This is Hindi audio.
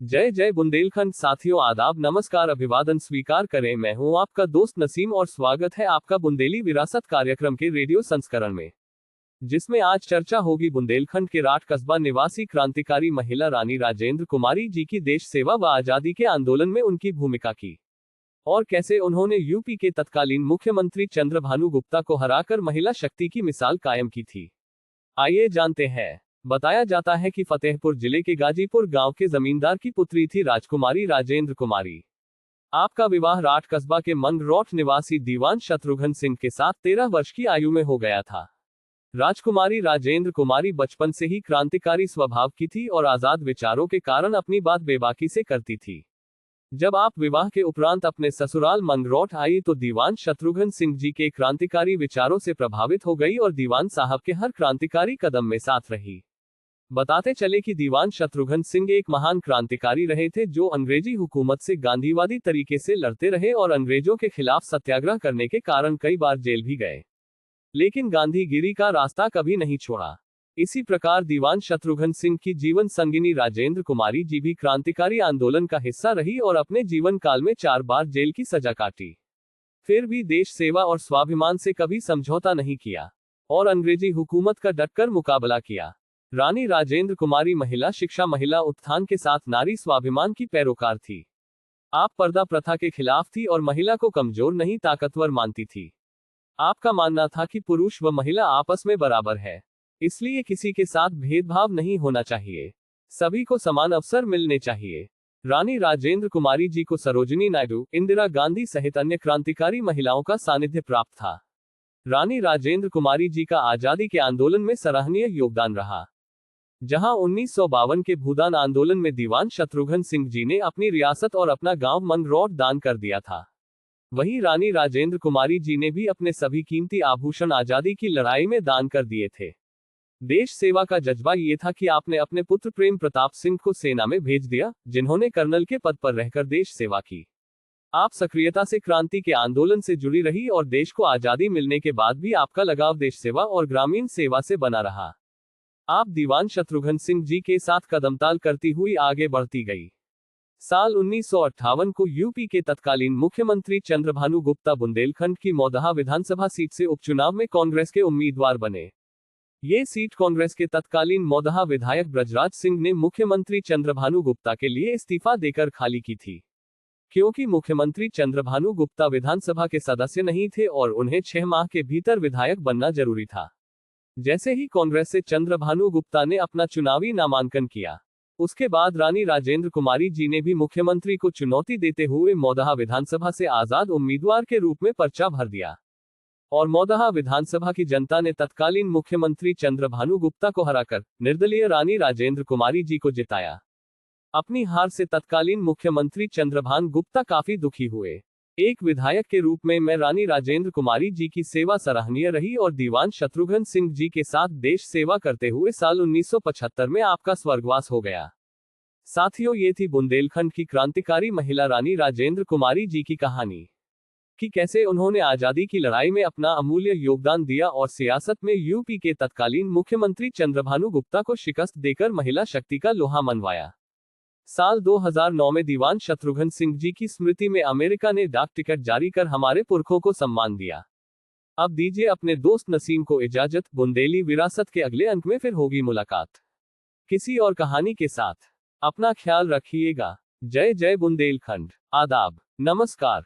जय जय बुंदेलखंड साथियों, आदाब, नमस्कार, अभिवादन स्वीकार करें। मैं हूं आपका दोस्त नसीम और स्वागत है आपका बुंदेली विरासत कार्यक्रम के रेडियो संस्करण में, जिसमें आज चर्चा होगी बुंदेलखंड के राठ कस्बा निवासी क्रांतिकारी महिला रानी राजेंद्र कुमारी जी की देश सेवा व आजादी के आंदोलन में उनकी भूमिका की और कैसे उन्होंने यूपी के तत्कालीन मुख्यमंत्री चंद्रभानु गुप्ता को हराकर महिला शक्ति की मिसाल कायम की थी। आइए जानते हैं। बताया जाता है कि फतेहपुर जिले के गाजीपुर गांव के जमींदार की पुत्री थी राजकुमारी राजेंद्र कुमारी। आपका विवाह राठ कस्बा के मंगरौठ निवासी दीवान शत्रुघ्न सिंह के साथ 13 वर्ष की आयु में हो गया था। राजकुमारी राजेंद्र कुमारी बचपन से ही क्रांतिकारी स्वभाव की थी और आजाद विचारों के कारण अपनी बात बेबाकी से करती थी। जब आप विवाह के उपरांत अपने ससुराल मंगरौठ आई तो दीवान शत्रुघ्न सिंह जी के क्रांतिकारी विचारों से प्रभावित हो गई और दीवान साहब के हर क्रांतिकारी कदम में साथ रही। बताते चले कि दीवान शत्रुघ्न सिंह एक महान क्रांतिकारी रहे थे जो अंग्रेजी हुकूमत से गांधीवादी तरीके से लड़ते रहे और अंग्रेजों के खिलाफ सत्याग्रह करने के कारण कई बार जेल भी गए, लेकिन गांधीगिरी का रास्ता कभी नहीं छोड़ा। इसी प्रकार दीवान शत्रुघ्न सिंह की जीवन संगिनी राजेंद्र कुमारी जी भी क्रांतिकारी आंदोलन का हिस्सा रही और अपने जीवन काल में 4 बार जेल की सजा काटी। फिर भी देश सेवा और स्वाभिमान से कभी समझौता नहीं किया और अंग्रेजी हुकूमत का डटकर मुकाबला किया। रानी राजेंद्र कुमारी महिला शिक्षा, महिला उत्थान के साथ नारी स्वाभिमान की पैरोकार थी। आप पर्दा प्रथा के खिलाफ थी और महिला को कमजोर नहीं ताकतवर मानती थी। आपका मानना था कि पुरुष व महिला आपस में बराबर है, इसलिए किसी के साथ भेदभाव नहीं होना चाहिए, सभी को समान अवसर मिलने चाहिए। रानी राजेंद्र कुमारी जी को सरोजिनी नायडू, इंदिरा गांधी सहित अन्य क्रांतिकारी महिलाओं का सानिध्य प्राप्त था। रानी राजेंद्र कुमारी जी का आजादी के आंदोलन में सराहनीय योगदान रहा। जहां 1952 के भूदान आंदोलन में दीवान शत्रुघ्न सिंह जी ने अपनी रियासत और अपना गांव मंगरौठ दान कर दिया था, वहीं रानी राजेंद्र कुमारी जी ने भी अपने सभी कीमती आभूषण आजादी की लड़ाई में दान कर दिए थे। देश सेवा का जज्बा ये था कि आपने अपने पुत्र प्रेम प्रताप सिंह को सेना में भेज दिया, जिन्होंने कर्नल के पद पर रहकर देश सेवा की। आप सक्रियता से क्रांति के आंदोलन से जुड़ी रही और देश को आजादी मिलने के बाद भी आपका लगाव देश सेवा और ग्रामीण सेवा से बना रहा। आप दीवान शत्रुघ्न सिंह जी के साथ कदमताल करती हुई आगे बढ़ती गई। साल 1958 को यूपी के तत्कालीन मुख्यमंत्री चंद्रभानु गुप्ता बुंदेलखंड की मौदहा विधानसभा सीट से उपचुनाव में कांग्रेस के उम्मीदवार बने। ये सीट कांग्रेस के तत्कालीन मौदहा विधायक ब्रजराज सिंह ने मुख्यमंत्री चंद्रभानु गुप्ता के लिए इस्तीफा देकर खाली की थी, क्योंकि मुख्यमंत्री चंद्रभानु गुप्ता विधानसभा के सदस्य नहीं थे और उन्हें 6 माह के भीतर विधायक बनना जरूरी था। जैसे ही कांग्रेस से चंद्रभानु गुप्ता ने अपना चुनावी नामांकन किया, उसके बाद रानी राजेंद्र कुमारी जी ने भी मुख्यमंत्री को चुनौती देते हुए मौदहा विधानसभा से आजाद उम्मीदवार के रूप में पर्चा भर दिया और मौदहा विधानसभा की जनता ने तत्कालीन मुख्यमंत्री चंद्रभानु गुप्ता को हराकर निर्दलीय रानी राजेंद्र कुमारी जी को जिताया। अपनी हार से तत्कालीन मुख्यमंत्री चंद्रभानु गुप्ता काफी दुखी हुए। एक विधायक के रूप में मैं रानी राजेंद्र कुमारी जी की सेवा सराहनीय रही और दीवान शत्रुघ्न सिंह जी के साथ देश सेवा करते हुए साल 1975 में आपका स्वर्गवास हो गया। साथियों, ये थी बुंदेलखंड की क्रांतिकारी महिला रानी राजेंद्र कुमारी जी की कहानी कि कैसे उन्होंने आजादी की लड़ाई में अपना अमूल्य योगदान दिया और सियासत में यूपी के तत्कालीन मुख्यमंत्री चंद्रभानु गुप्ता को शिकस्त देकर महिला शक्ति का लोहा मनवाया। साल 2009 में दीवान शत्रुघ्न सिंह जी की स्मृति में अमेरिका ने डाक टिकट जारी कर हमारे पुरखों को सम्मान दिया। अब दीजिए अपने दोस्त नसीम को इजाजत। बुंदेली विरासत के अगले अंक में फिर होगी मुलाकात किसी और कहानी के साथ। अपना ख्याल रखिएगा। जय जय बुंदेलखंड। आदाब, नमस्कार।